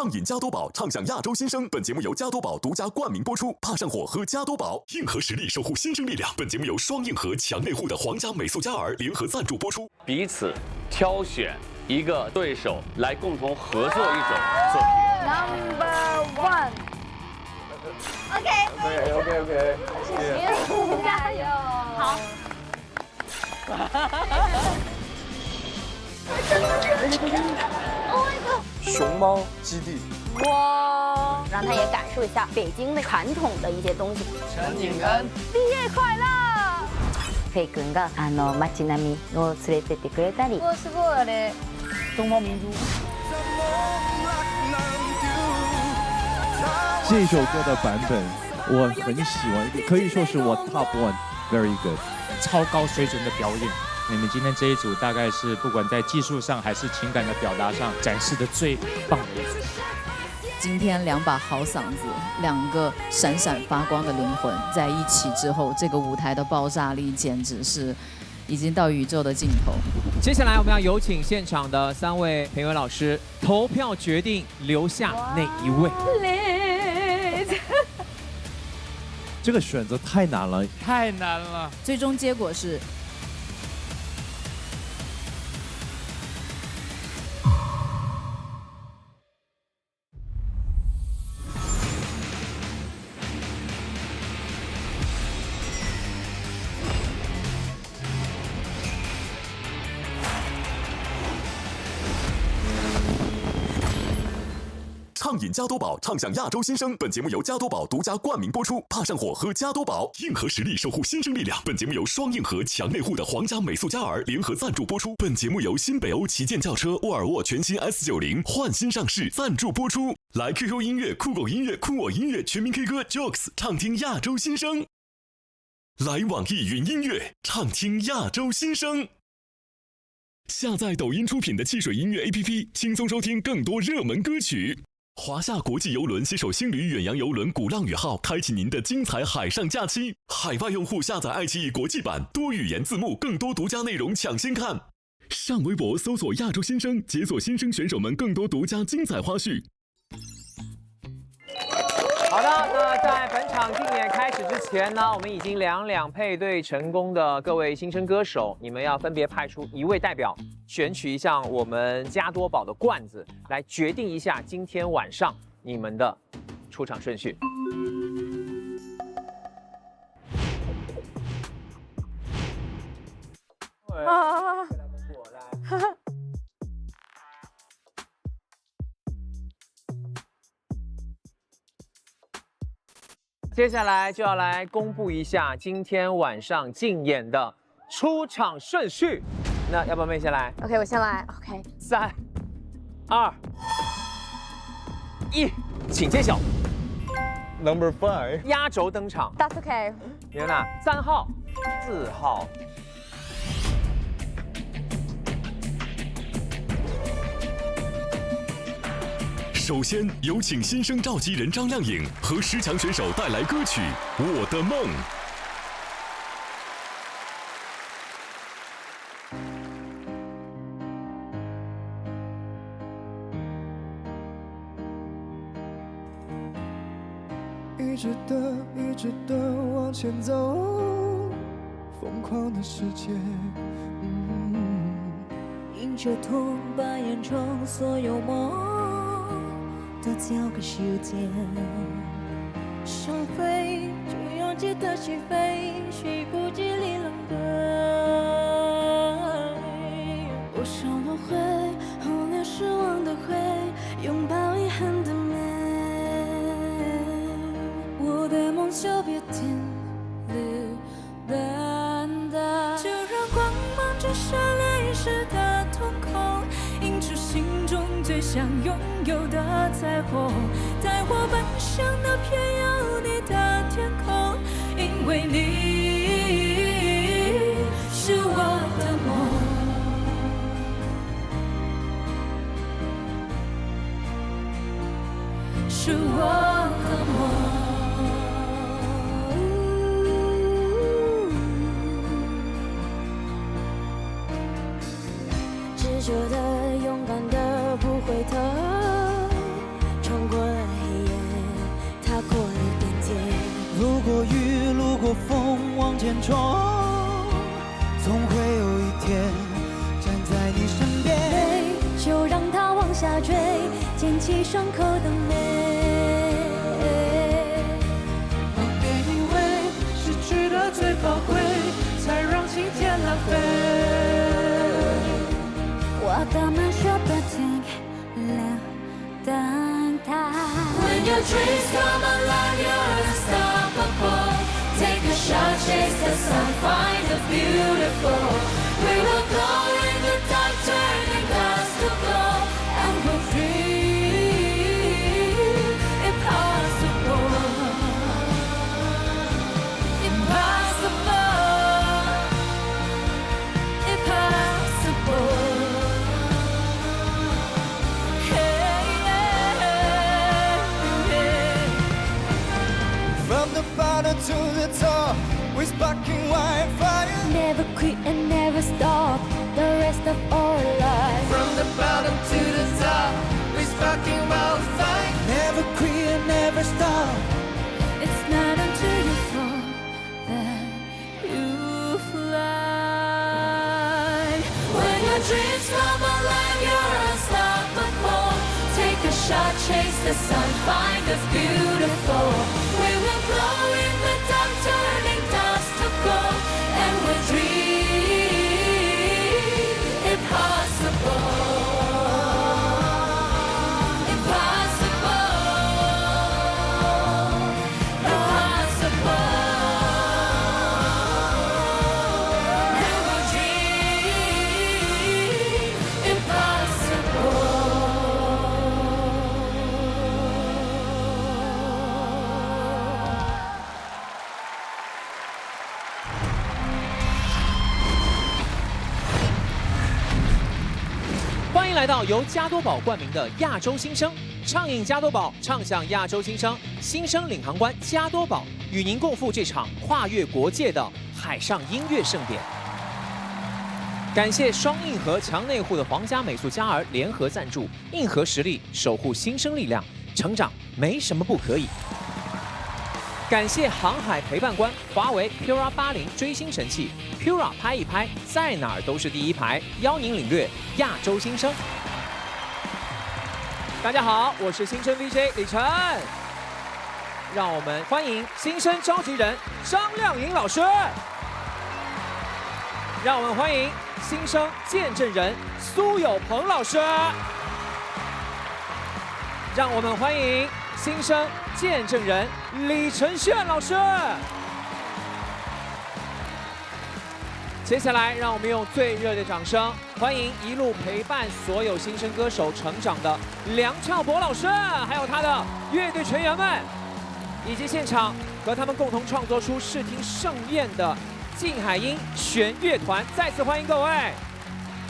畅饮加多宝，畅享亚洲新生。本节目由加多宝独家冠名播出。怕上火喝加多宝，硬核实力守护新生力量。本节目由双硬核强内护的皇家美素佳儿联合赞助播出。彼此挑选一个对手来共同合作一首作品。Number one。OK，加油！好。熊猫基地。哇，让他也感受一下北京的传统的一些东西。陈颖恩，毕业快乐！フェイ君が街並みを連れてってくれたり。哇，すごいあれ。东方明珠。这首歌的版本我很喜欢，可以说是我 top one，very good， 超高水准的表演。你们今天这一组大概是不管在技术上还是情感的表达上展示的最棒的一组。今天两把好嗓子，两个闪闪发光的灵魂在一起之后，这个舞台的爆炸力简直是已经到宇宙的尽头。接下来我们要有请现场的3位评委老师投票决定留下哪一位。这个选择太难了，太难了。最终结果是。畅饮加多宝，畅享亚洲新生。本节目由加多宝独家冠名播出。怕上火喝加多宝，硬核实力守护新生力量。本节目由双硬核强内护的皇家美素佳儿联合赞助播出。本节目由新北欧旗舰轿车沃尔沃全新 S90换新上市赞助播出。来 QQ 音乐、酷狗音乐、酷我音乐、全民 K 歌 Jokes 畅听亚洲新生。来网易云音乐畅听亚洲新生。下载抖音出品的汽水音乐 APP， 轻松收听更多热门歌曲。华夏国际邮轮携手星旅远洋邮轮鼓浪屿号，开启您的精彩海上假期。海外用户下载爱奇艺国际版，多语言字幕，更多独家内容抢先看。上微博搜索亚洲新生，解锁新生选手们更多独家精彩花絮。好的，那在本场竞演开始之前呢，我们已经两配对成功的各位新生歌手，你们要分别派出一位代表，选取一项我们加多宝的罐子，来决定一下今天晚上你们的出场顺序。接下来就要来公布一下今天晚上竞演的出场顺序。那要不要妹先来 OK， 我先来。OK， 3、2、1，请揭晓。Number 5，压轴登场。That's OK。你看哪？3号、4号。首先有请新生召集人张靓颖和10强选手带来歌曲《我的梦》。一直的往前走，疯狂的世界。迎着痛，把眼中所有梦都交给时间。想飞就用尽的起飞，谁顾及力量对？我想轮回，忽略失望的灰，拥抱遗憾的美。我的梦就别停留，淡淡，就让光芒折射泪湿的瞳孔，映出心中最想拥有的彩虹，带我奔向那片有你的天空，因为你是我的梦，是我的梦。直觉的，勇敢的，不回头，过雨，路过风，往前冲，总会有一天站在你身边。就让它往下坠，捡起伤口的美。我别以为失去的最宝贵，才让晴天浪费。我的梦说不停留等待。When your dreams come alive, you're unstoppable. Take a shot, chase the sun, find the beautiful. We will glow in the dark, turning glass to gold, and we'll dream impossible, impossible, impossible. From the bottom to the top, we're sparking wildfire. Never quit and never stop the rest of our life. From the bottom to the top, we're sparking wildfire. Never quit and never stop. It's not until you fall that you fly. When your dreams come alive, you're unstoppable. Take a shot, chase the sun, find us beautiful. We will glow in the dark, turning dust to gold, and we'll dream impossible, impossible, impossible, and we'll dream impossible. 欢迎来到由加多宝冠名的亚洲新声，畅饮加多宝，畅享亚洲新声。新声领航官加多宝与您共赴这场跨越国界的海上音乐盛典。感谢双硬核墙内户的皇家美素佳儿联合赞助，硬核实力守护新生力量，成长没什么不可以。感谢航海陪伴官华为 Pura 80追星神器 Pura 拍一拍，在哪儿都是第一排，邀您领略亚洲新声。大家好，我是新生 VJ 李晨，让我们欢迎新生召集人张靓颖老师，让我们欢迎新生见证人苏有朋老师，让我们欢迎新生见证人李承铉老师。接下来，让我们用最热烈的掌声欢迎一路陪伴所有新生歌手成长的梁翘柏老师，还有他的乐队成员们，以及现场和他们共同创作出视听盛宴的静海音弦乐团。再次欢迎各位。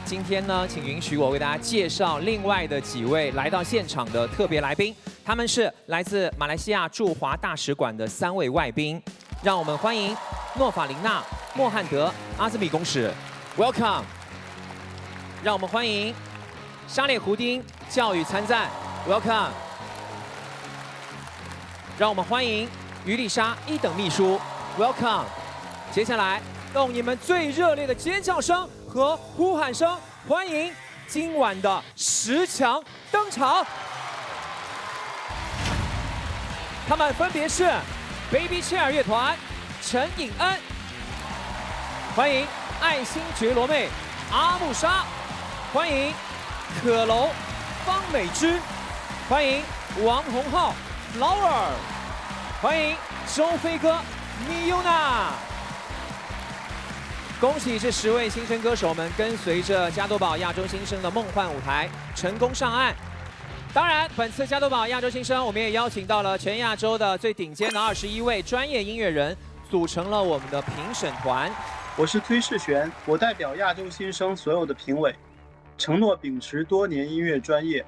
今天呢，请允许我为大家介绍另外的几位来到现场的特别来宾，他们是来自马来西亚驻华大使馆的3位外宾，让我们欢迎诺法琳娜、莫汉德、阿兹米公使 ，Welcome。让我们欢迎沙列胡丁教育参赞 ，Welcome。让我们欢迎于丽莎一等秘书 ，Welcome。接下来用你们最热烈的尖叫声和呼喊声，欢迎今晚的10强登场。他们分别是 Baby Chair 乐团、陈颖恩，欢迎爱新觉罗妹阿木莎，欢迎可楼方美芝，欢迎王洪浩 Flower， 欢迎周飞哥 Miyuna。恭喜这10位新生歌手们跟随着加多宝亚洲新声的梦幻舞台成功上岸。当然，本次加多宝亚洲新声，我们也邀请到了全亚洲的最顶尖的21位专业音乐人，组成了我们的评审团。我是崔世璇，我代表亚洲新声所有的评委，承诺秉持多年音乐专业。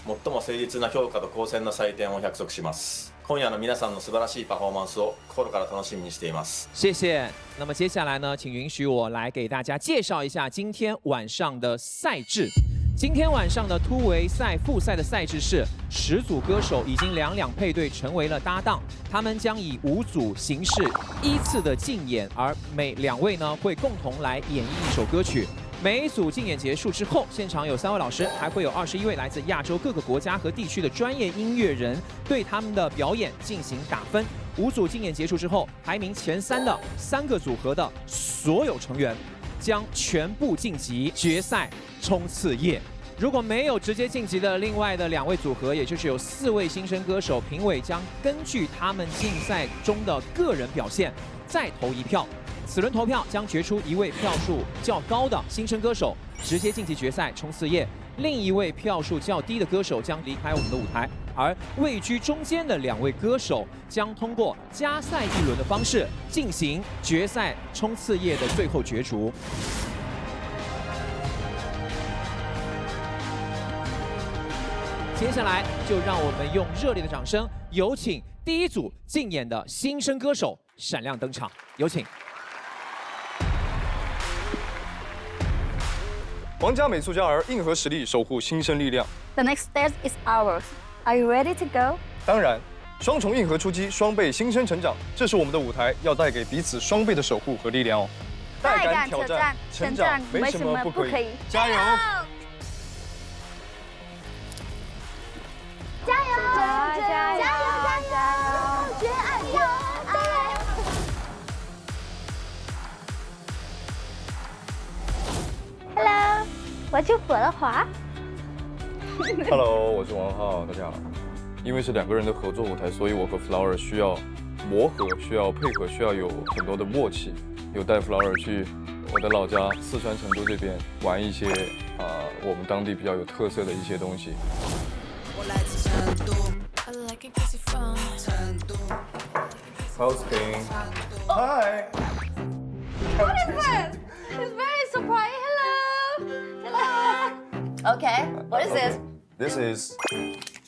最も誠実な評価と公正な採点を約束します。今夜の皆さんの素晴らしいパフォーマンスを心から楽しみにしています。谢谢。那么接下来呢，请允许我来给大家介绍一下今天晚上的赛制。今天晚上的突围赛复赛的赛制是10组歌手已经两配对成为了搭档，他们将以5组形式依次的竞演，而每2位呢会共同来演绎一首歌曲。每一组竞演结束之后，现场有3位老师，还会有21位来自亚洲各个国家和地区的专业音乐人对他们的表演进行打分。5组竞演结束之后，排名前3的3个组合的所有成员将全部晋级决赛冲刺夜。如果没有直接晋级的另外的2位组合，也就是有4位新生歌手，评委将根据他们竞赛中的个人表现再投1票。此轮投票将决出1位票数较高的新生歌手，直接晋级决赛冲刺夜；另1位票数较低的歌手将离开我们的舞台。而位居中间的2位歌手将通过加赛1轮的方式进行决赛冲刺夜的最后角逐。接下来就让我们用热烈的掌声，有请第1组竞演的新生歌手闪亮登场，有请。皇家美术家儿硬核实力守护新生力量。 The next stage is ours. Are you ready to go? 当然，双重硬核出击，双倍新生成长，这是我们的舞台，要带给彼此双倍的守护和力量哦。带感挑战，成长没什么不可以。加油！加油！加油！加油！加油！绝爱有爱。Hello， 我是佛乐华。Hello， 我是王浩，大家好。因为是2个人的合作舞台，所以我和 Flower 需要磨合，需要配合，需要有很多的默契。有带 Flower 去我的老家四川成都这边玩一些我们当地比较有特色的一些东西。我来自成都。Hosting. Hi. What is this? It's very surprising. Hello. Hello. Okay. What is this? This is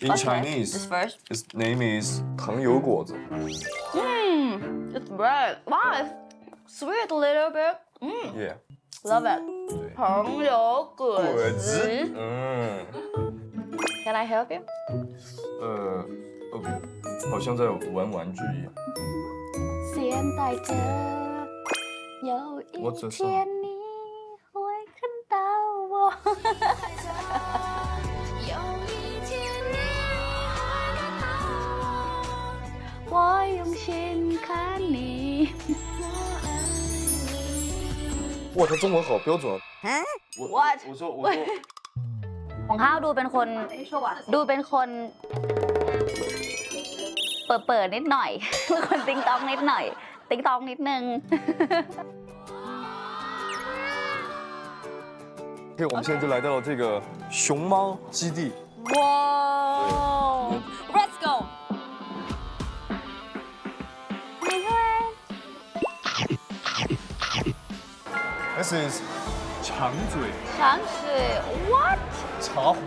in Chinese. This first. Its name is 糖油果子。It's bread. Wow, it's sweet a little bit. Yeah. Love it. 糖油果子。Can I help you? OK， 好像在玩玩具一样。现在这有一天你会看到我。有一天你会看到我，我用心看你。哇，他中文好标准啊！我说。ของข้าวดูเป็นคนเปิดนิดหน่อยเป็นคนติ๊งตองนิดหน่อยติ๊งตองนิดนึงOK， 我们现在就来到了这个熊猫基地。哇 ，Let's go！ This is 长嘴。长嘴 ，What？ 茶壶。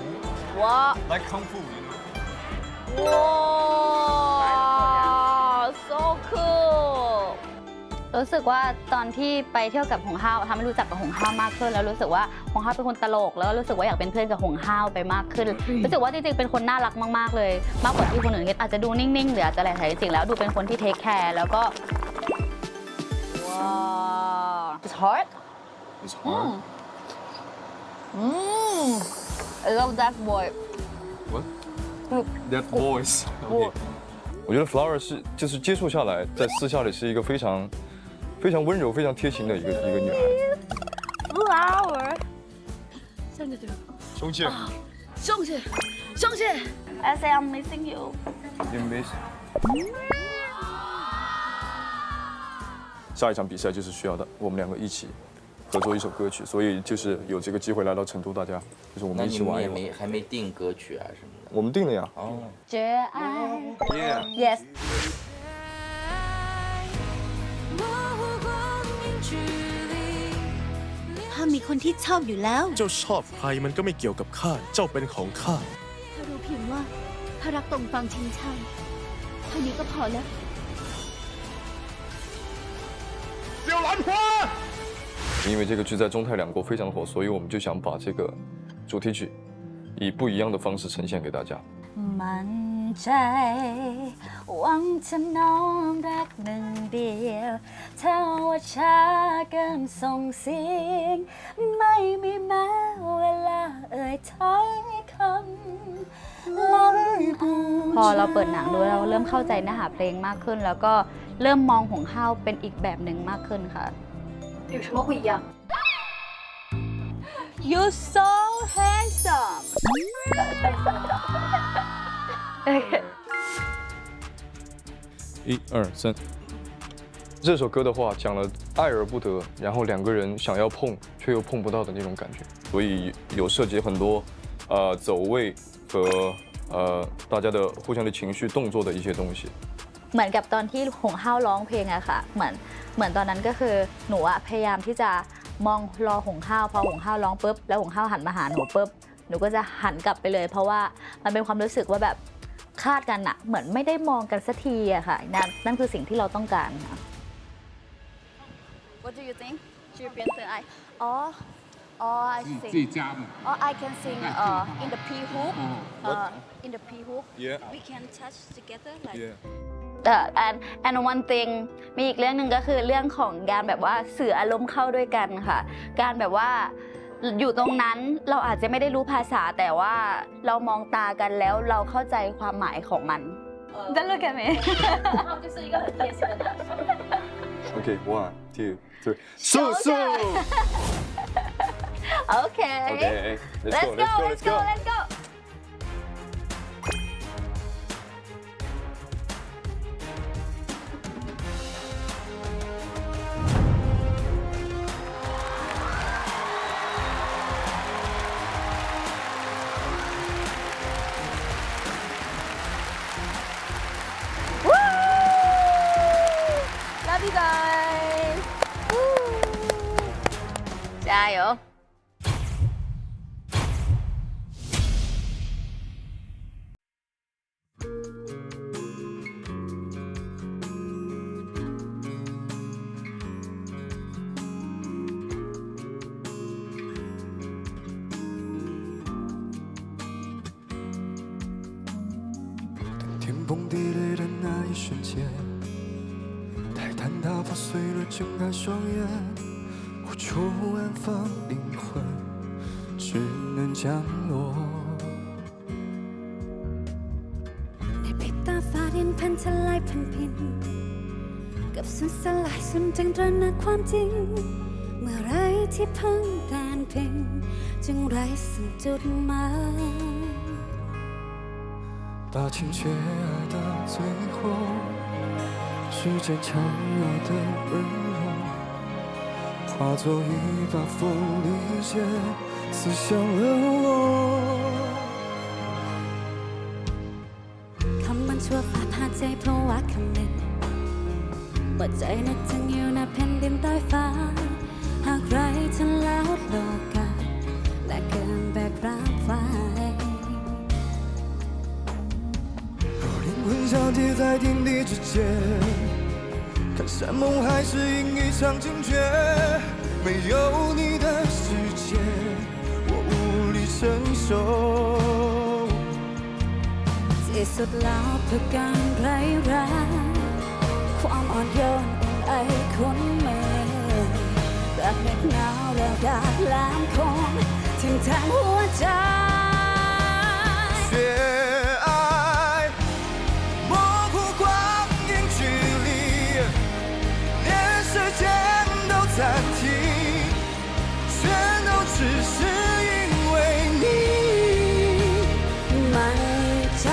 哇 ！Like kung fu， you know？ ว้าว so cool รู้สึกว่าตอนที่ไปเที่ยวกับหงห้าวทำให้รู้จักกับหงห้าวมากขึ้นแล้วรู้สึกว่าหงห้าวเป็นคนตลกแล้วรู้สึกว่าอยากเป็นเพื่อนกับหงห้าวไปมากขึ้นรู้สึกว่าจริงๆเป็นคนน่ารักมากๆเลยมากกว่าที่คนอื่นคิดอาจจะดูนิ่งๆหรืออาจจะอะไรแต่จริงๆแล้วดูเป็นคนที่เทคแคร์แล้วก็ว้าว It's hard It's hard I love that boy What That voice 我觉得 Flower 就是接触下来，在私下里是一个非常温柔、非常贴心的一个女孩子。Flower， 兄弟，兄弟 ，I say I'm missing you。You miss。下一场比赛就是需要我们2个一起合作一首歌曲，所以就是有这个机会来到成都，大家就是我们一起玩一玩。还没定歌曲啊什么的？我们定了呀。哦。绝爱。Yeah. Yes. ถ้ามีคนที่ชอบอยู่แล้ว เจ้าชอบใครมันก็ไม่เกี่ยวกับข้าเจ้าเป็นของข้า ถ้ารู้เพียงว่าถ้ารักตรงฟังชิงชัยเท่านี้ก็พอแล้ว 因为这个剧在中泰2国非常火，所以我们就想把这个主题曲，以不一样的方式呈现给大家。มั่นใจหวังจะน้อมรักหนึ่งเดียวถ้าว่าช้าเกินส่งเสียงไม่มีแม้เวลาเอ่ยถ้อยคำพอเราเปิดหนังดูเราเริ่มเข้าใจเนื้อหาเพลงมากขึ้น แล้วก็เริ่มมองหงห้าวเป็นอีกแบบหนึ่งมากขึ้นค่ะ有什么不一样 You're so handsome 1、2、3。这首歌的话，讲了爱而不得，然后两个人想要碰却又碰不到的那种感觉，所以有涉及很多走位和大家的互相的情绪、动作的一些东西。เหมือนกับตอนที่หงห้าวร้องเพลงอะค่ะเหมือนตอนนั้นก็คือหนูอะพยายามที่จะมองรอหงห้าวพอหงห้าวร้องปุ๊บแล้วหงห้าวหันมาหาหนูปุ๊บหนูก็จะหันกลับไปเลย เพราะว่ามันเป็นความรู้สึกว่าแบบคาดกันอะเหมือนไม่ได้มองกันสักทีอะค่ะนั่นคือสิ่งที่เราต้องการค่ะ What do you think ชื่อเปลี่ยนตัวไอI sing 自己加的 I can sing in the P hook in the P hook we can touch together like and one thing มีอีกเรื่องหนึ่งก็คือเรื่องของการแบบว่าสื่ออารมณ์เข้าด้วยกันค่ะการแบบว่าอยู่ตรงนั้นเราอาจจะไม่ได้รู้ภาษาแต่ว่าเรามองตากันแล้วเราเข้าใจความหมายของมันจะรู้กันไหม就是一个很贴心的男生 OK 1、2、3สู้สู้ Okay let's go Love you guys 加油天崩地裂的那一瞬间，泰坦打破碎了，睁开双眼，无处安放灵魂，只能降落。ในพริบตาฟ้าดินพันทลายพันพินกับสูญสลายสุดจึงตระหนักความจริง เมื่อไรที่เพิ่งแดนเพ่งจึงไร้ซึ่งจุดหมาย把情却爱到最后，时间强弱的温柔，化作一把锋利剑，刺向了我。คำมันชั่วฟ้าผ่าใจเพราะว่าคำหนึ่งว่าใจนึกถึงอยู่ในแผ่นดินใต้ฟ้า หากไรฉันแล้วโลกาและเกินแบกรับไว้魂相接在天地之间，看山盟海誓因一场惊觉，没有你的世界，我无力承受。ที่สุดแล้วเพื่อการไร้รักความอ่อนโยนอุ่นไอคนเมย์รักเหน็บหนาวและดาบแหลมคมทิ่มแทงหัวใจ暂停，全都只是因为你มั่นใจ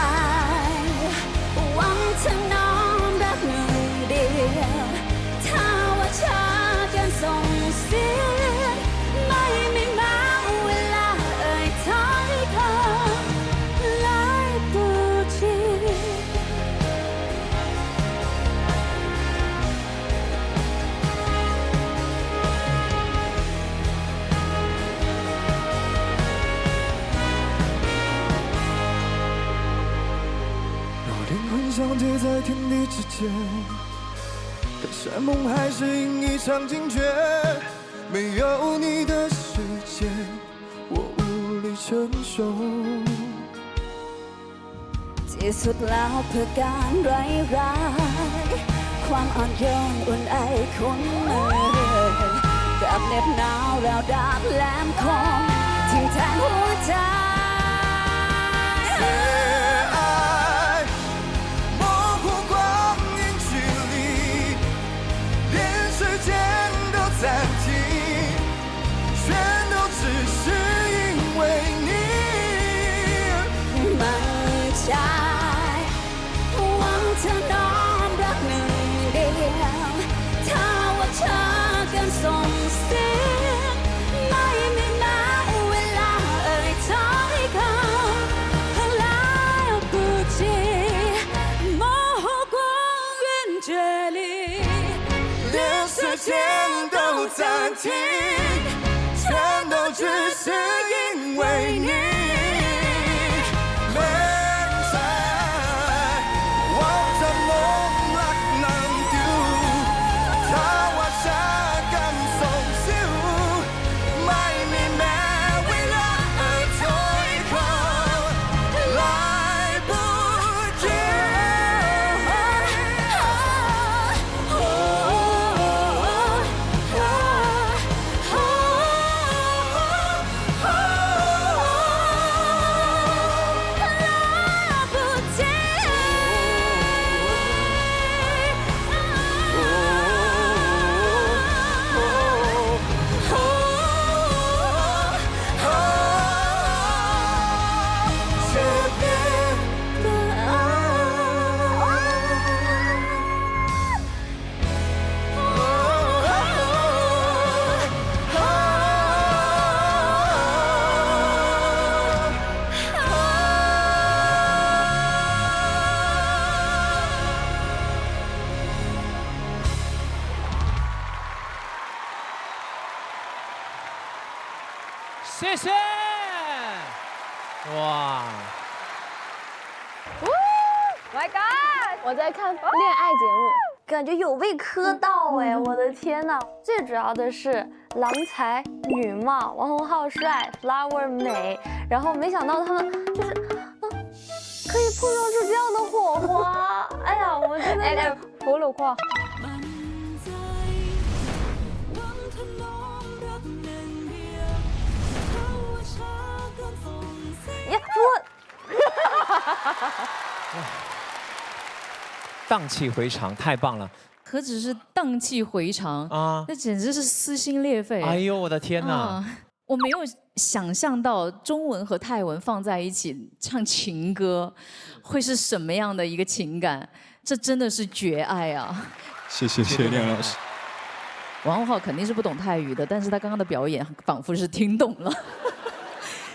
หวังจะน้อมรักหนึ่งเดียวถ้าว่าช้าเกินส่งเสียงไม่มีแม้เวลาเอ่ยถ้อยคำหลาย不及相接在天地之间，看山盟海誓因一场惊觉，没有你的世界，我无力承成熟ที่สุดแล้วเพื่อการไร้ร้ายความอ่อนโยนอุ่นไอคุ้นมือกับเหน็บหนาวแววดาบแหลมคมทิ้งแทงหัวใจ模糊光阴距离连时间都暂停全都只是因为你มั่นใจหวังเธอน้อมรักหนึ่งเดียวถ้าว่าเธอกันส่งเสียงไม่มีแม้เวลาเอ่ยถ้อยคำ来不及模糊光阴距离连时间都暂停全都只是因为你เล่นใจหวังจะหลงรักนั้นอยู่ถ้าว่าฉันกันส่งเสียงไม่มีแม้เวลาเอ่ยถ้อยคำ来不及谢谢。哇！ My God！ 我在看恋爱节目，感觉有被磕到哎！我的天哪！最主要的是郎才女貌，王洪浩帅 ，Flower 美，然后没想到他们就是可以碰撞出这样的火花。哎呀，我真的是服了夸。呀，荡气回肠，太棒了！何止是荡气回肠啊，那简直是撕心裂肺！哎呦，我的天哪！我没有想象到中文和泰文放在一起唱情歌，会是什么样的一个情感？这真的是绝爱啊！谢谢亮老师。王洪浩肯定是不懂泰语的，但是他刚刚的表演仿佛是听懂了。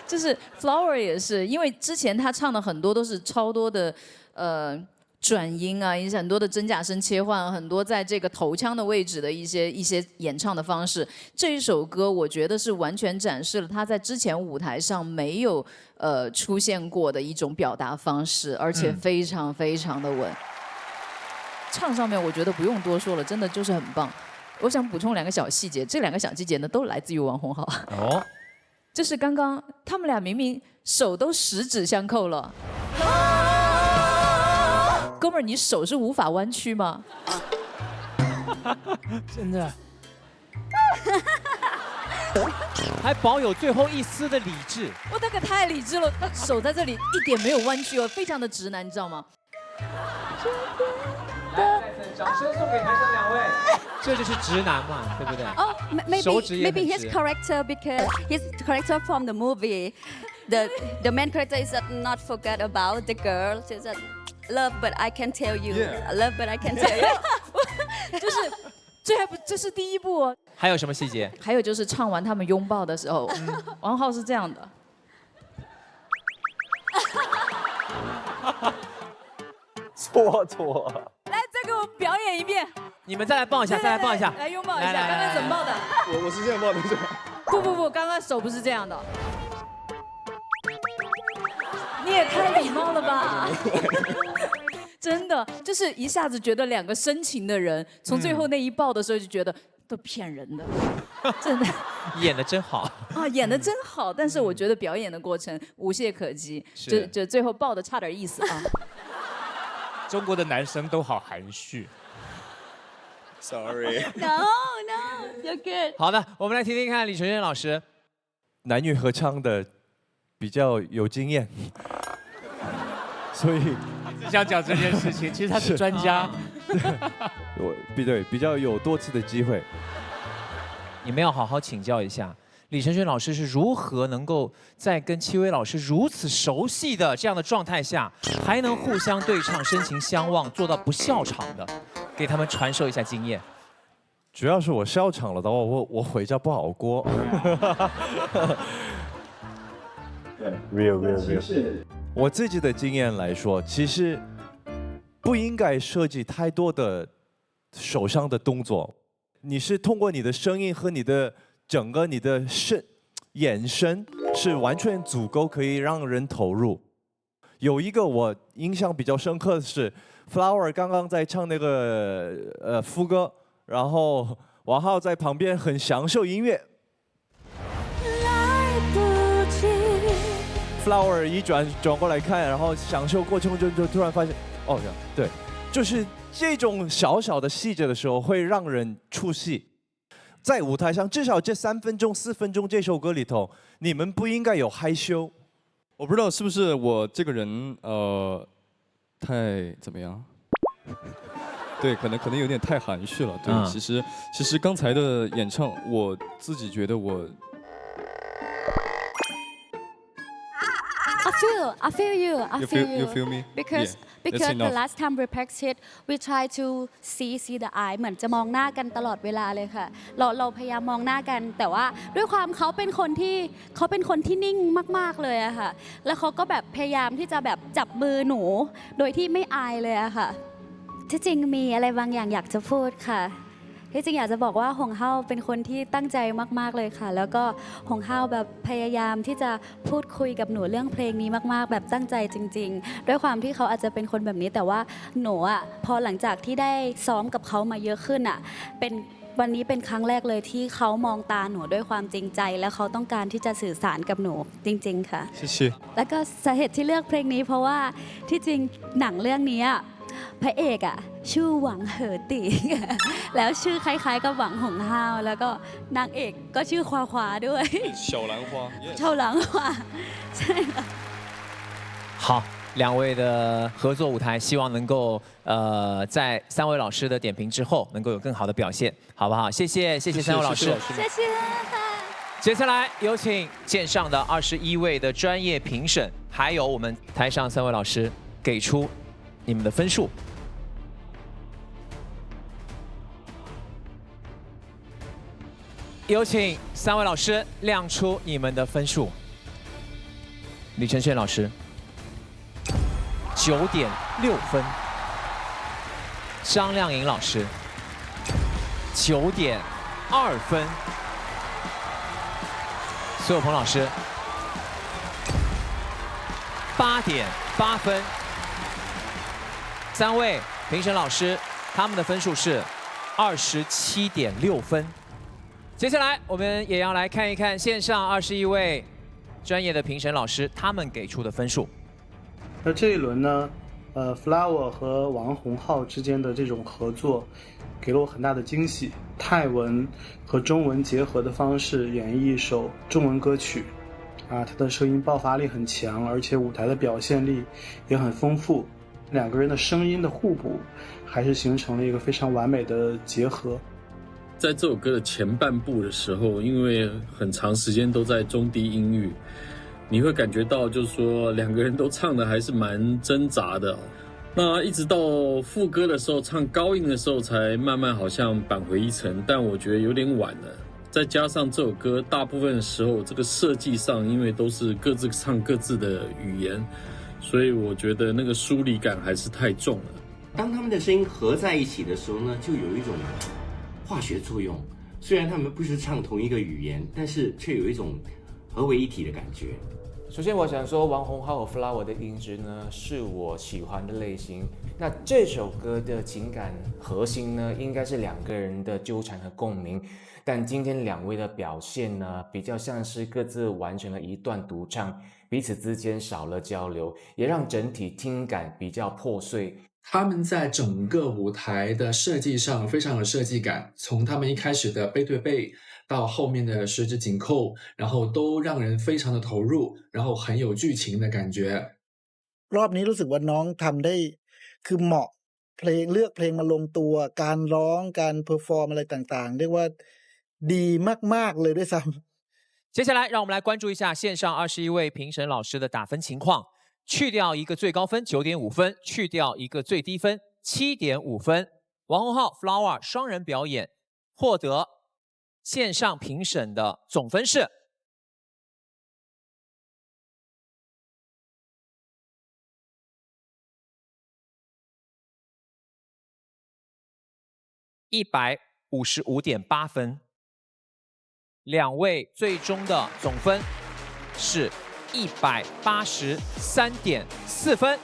就是 Flower 也是，因为之前他唱的很多都是超多的转音啊，也是很多的真假声切换，很多在这个头腔的位置的一些演唱的方式。这一首歌我觉得是完全展示了他在之前舞台上没有出现过的一种表达方式，而且非常非常的稳。唱上面我觉得不用多说了，真的就是很棒。我想补充2个小细节，这2个小细节呢都来自于王洪浩。哦。就是刚刚他们俩明明手都十指相扣了，哥们儿，你手是无法弯曲吗？真的，还保有最后一丝的理智。我那个太理智了，他手在这里一点没有弯曲哦，非常的直男，你知道吗？来，再次掌声送给台上2位。这就是直男嘛，对不对？哦、maybe his character because his character from the movie, the main character is not forget about the girl, is that love but I can tell you, love but I can tell you 就是这是第一步哦。还有什么细节？还有就是唱完他们拥抱的时候，王浩是这样的。错。来，再给我表演一遍。你们再来抱一下，再来抱一下，来拥抱一下。刚刚怎么抱的？我是这样抱的，是吧？不，刚刚手不是这样的。你也太礼貌了吧！真的就是一下子觉得两个深情的人，从最后那一抱的时候就觉得都骗人的，真的演得真好啊，演得真好。但是我觉得表演的过程无懈可击，就最后抱的差点意思啊。中国的男生都好含蓄。Sorry. No, you're good. 好的，我们来听听看李承铉老师。男女合唱的比较有经验，所以只想讲这件事情。其实他是专家，我比较有多次的机会。你们要好好请教一下李承铉老师是如何能够在跟戚薇老师如此熟悉的这样的状态下，还能互相对唱、深情相望，做到不笑场的，给他们传授一下经验。主要是我笑场了的话，我回家不好过。real。我自己的经验来说，其实不应该设计太多的手上的动作，你是通过你的声音和你的整个你的眼神是完全足够可以让人投入。有一个我印象比较深刻的是 ，Flower 刚刚在唱那个副歌。然后王浩在旁边很享受音乐。Flower 一转过来看，然后享受过程中就突然发现，哦，对，就是这种小小的细节的时候会让人出戏。在舞台上，至少这3分钟、4分钟这首歌里头，你们不应该有害羞。我不知道是不是我这个人太怎么样？对，可能有点太含蓄了。对，其实刚才的演唱，我自己觉得我。I feel you. You feel me? Because the last time we practiced, we try to see the eye เหมือนจะมองหน้ากันตลอดเวลาเลยค่ะเราพยายามมองหน้ากันแต่ว่าด้วยความเขาเป็นคนที่นิ่งมากๆเลยอะค่ะแล้วเขาก็แบบพยายามที่จะแบบจับมือหนูโดยที่ไม่อายเลยอะค่ะที่จริงมีอะไรบางอย่างอยากจะพูดค่ะที่จริงอยากจะบอกว่าหงเฮาเป็นคนที่ตั้งใจมากๆเลยค่ะแล้วก็หงเฮาแบบพยายามที่จะพูดคุยกับหนูเรื่องเพลงนี้มากๆแบบตั้งใจจริงๆด้วยความที่เขาอาจจะเป็นคนแบบนี้แต่ว่าหนูอ่ะพอหลังจากที่ได้ซ้อมกับเขามาเยอะขึ้นอ่ะวันนี้เป็นครั้งแรกเลยที่เขามองตาหนูด้วยความจริงใจและเขาต้องการที่จะสื่อสารกับหนูจริงๆค่ะแล้วก็สาเหตุที่เลือกเพลงนี้เพราะว่าที่จริงหนังเรื่องนี้พระเอกอ่ะชื่อหวังเหอตีแล้วชื่อคล้ายๆกับหวังหงฮาวแล้วก็นางเอกก็ชื่อควาด้วย小兰花小兰花ใช่ค่ะ好2位的合作舞台，希望能够在3位老师的点评之后，能够有更好的表现，好不好？谢谢3位老师，谢谢。接下来有请线上的21位的专业评审，还有我们台上3位老师给出你们的分数。有请3位老师亮出你们的分数。李承铉老师9.6分，张靓颖老师9.2分，苏有朋老师8.8分。3位评审老师他们的分数是27.6分。接下来我们也要来看一看线上21位专业的评审老师他们给出的分数。那这一轮呢，Flower 和王洪浩之间的这种合作，给了我很大的惊喜。泰文和中文结合的方式演绎一首中文歌曲，他的声音爆发力很强，而且舞台的表现力也很丰富。2个人的声音的互补，还是形成了一个非常完美的结合。在这首歌的前半部的时候，因为很长时间都在中低音域，你会感觉到就是说2个人都唱的还是蛮挣扎的。那一直到副歌的时候，唱高音的时候才慢慢好像扳回一城，但我觉得有点晚了。再加上这首歌大部分的时候，这个设计上因为都是各自唱各自的语言，所以我觉得那个疏离感还是太重了。当他们的声音合在一起的时候呢，就有一种化学作用。虽然他们不是唱同一个语言，但是却有一种合为一体的感觉。首先，我想说王洪浩和 Flower 的音质呢是我喜欢的类型。那这首歌的情感核心呢，应该是两个人的纠缠和共鸣。但今天两位的表现呢，比较像是各自完成了一段独唱，彼此之间少了交流，也让整体听感比较破碎。他们在整个舞台的设计上非常有设计感，从他们一开始的背对背到后面的十指紧扣，然后都让人非常的投入，然后很有剧情的感觉。รอบนี้รู้สึกว่าน้องทำได้คือเหมาะเพลงเลือกเพลงมาลงตัวการร้องการเพอร์ฟอร์มอะไรต่างๆเรียกว่าดีมากๆเลยด้วยซ้ำ接下来，让我们来关注一下线上21位评审老师的打分情况。去掉一个最高分9.5分，去掉一个最低分7.5分。王洪浩 Flower 双人表演获得线上评审的总分是155.8分。两位最终的总分是183.4分，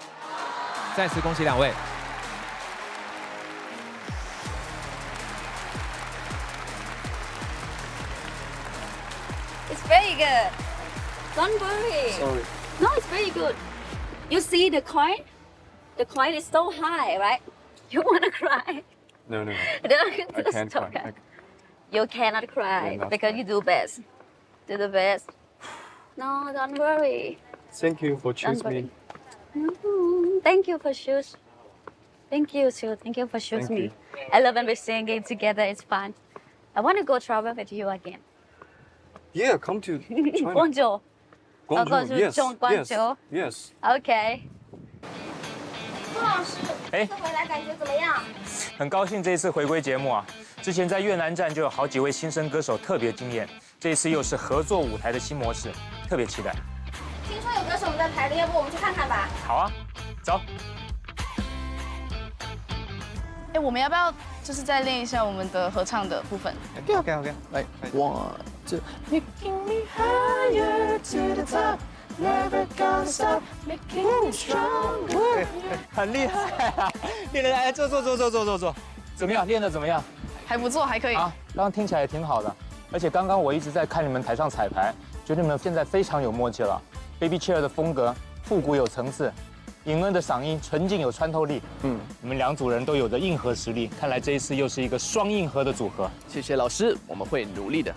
再次恭喜两位。It's very good. Don't worry. Sorry. No, it's very good. You see the coin? The coin is so high, right? You wanna cry? No. No, I it's can't cry. okay. You cannot cry because you do best. Do the best. No, don't worry. Thank you for choosing me. Thank you for choosing. Thank you too. Thank you for choosing me. I love when we're singing together. It's fun. I want to go travel with you again. Yeah, come to China. 广州。I'll go to Yes. 广州。 Yes. Okay. 陆老师，这次回来感觉怎么样？很高兴这一次回归节目啊！之前在越南站就有好几位新生歌手特别惊艳，这一次又是合作舞台的新模式，特别期待。听说有歌手在排练，要不我们去看看吧？好啊，走。哎，我们要不要就是再练一下我们的合唱的部分 OK， 来，1、2。Making me higher to the top, never gonna stop, making me stronger。很厉害啊！练得坐，怎么样？练得怎么样？还不错，还可以。啊，刚刚听起来也挺好的，而且刚刚我一直在看你们台上彩排，觉得你们现在非常有默契了。Baby Chair 的风格复古有层次，尹恩的嗓音纯净有穿透力。你们两组人都有着硬核实力，看来这一次又是一个双硬核的组合。谢谢老师，我们会努力的。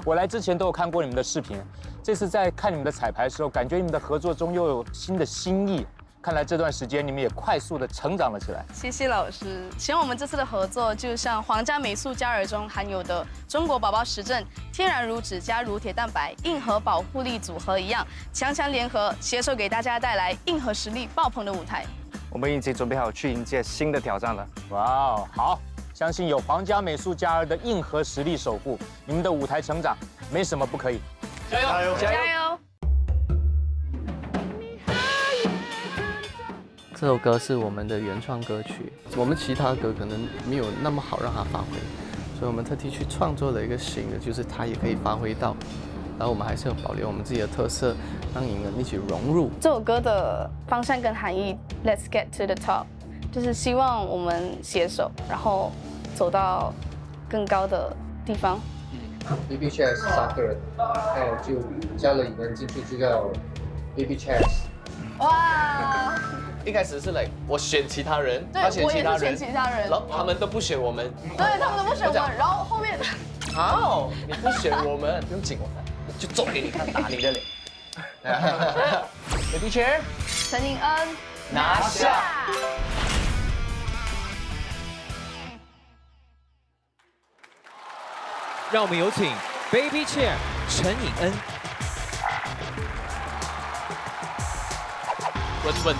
我来之前都有看过你们的视频，这次在看你们的彩排的时候，感觉你们的合作中又有新的新意。看来这段时间你们也快速的成长了起来。谢谢老师，希望我们这次的合作就像皇家美素佳饵中含有的中国宝宝实证天然乳脂加乳铁蛋白硬核保护力组合一样，强强联合，携手给大家带来硬核实力爆棚的舞台。我们已经准备好去迎接新的挑战了。哇哦，好，相信有皇家美素佳饵的硬核实力守护，你们的舞台成长没什么不可以。加油！加油！这首歌是我们的原创歌曲，我们其他歌可能没有那么好让它发挥，所以我们特地去创作了一个新的，就是它也可以发挥到，然后我们还是要保留我们自己的特色，让影人一起融入。这首歌的方向跟含义 ，Let's get to the top， 就是希望我们携手，然后走到更高的地方。Baby Chairs 3个人，还有就加了影人进去，就叫 Baby Chairs。哇！一开始是我选其他人，他选其他人，然后他们都不选我们，对他们都不选我们，然后后面，好，你不选我们，不用紧我，就揍给你看，打你的脸。Baby Chair， 陈颖恩拿下。让我们有请 Baby Chair 陈颖恩。稳。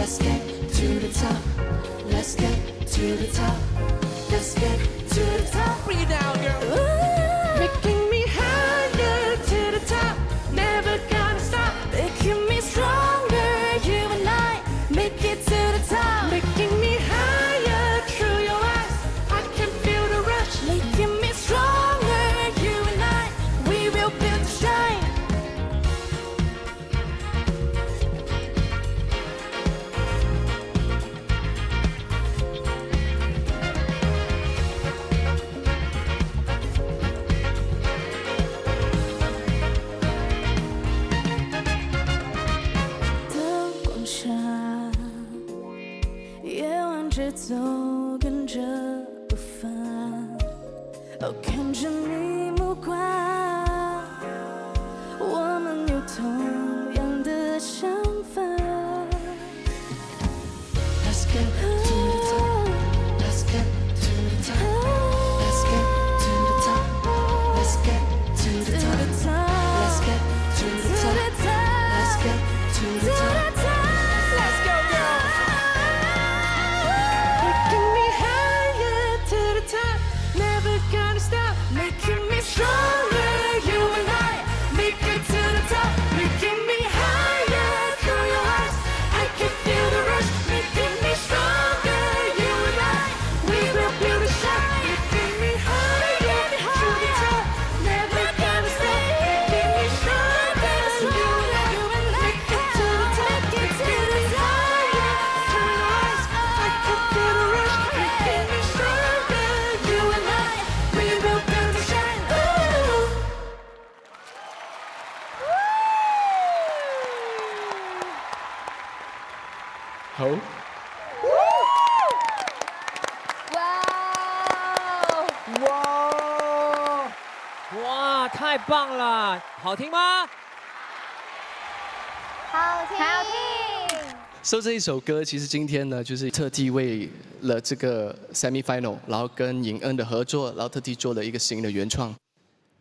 Let's get to the top. Let's get to the top. Let's get to the top. Bring it down, girl. Making me higher to the top. Never gonna stop. Making me stronger. You and I make it to the top. Making me higher through your eyes. I can feel the rush. Making me stronger. You and I, we will build the shine. 节奏跟着不放，哦，看着你目光，我们有同样的想法。Let's get to the top. Let's get to the top. Let's get to the top. Let's get to the top. Let's get to the top. Let's get to the top. Let's go, girl. Taking me higher to the top. Never gonna stop. Making me stronger. You and I make it to the top. Making me higher through your eyes. I can feel the rush. Making me stronger. You and I, we will build a shine. Making me higher through the top. Never gonna stop. Making me stronger. You and I, make it to the top. Making me higher through your eyes. I can feel the rush. Making me stronger. You and I, we will build a shine. Ooh. 好。哇，太棒了，好听吗？好听，好听。So 这一首歌，其实今天呢，就是特地为了这个 semi final， 然后跟尹恩的合作，然后特地做了一个新的原创。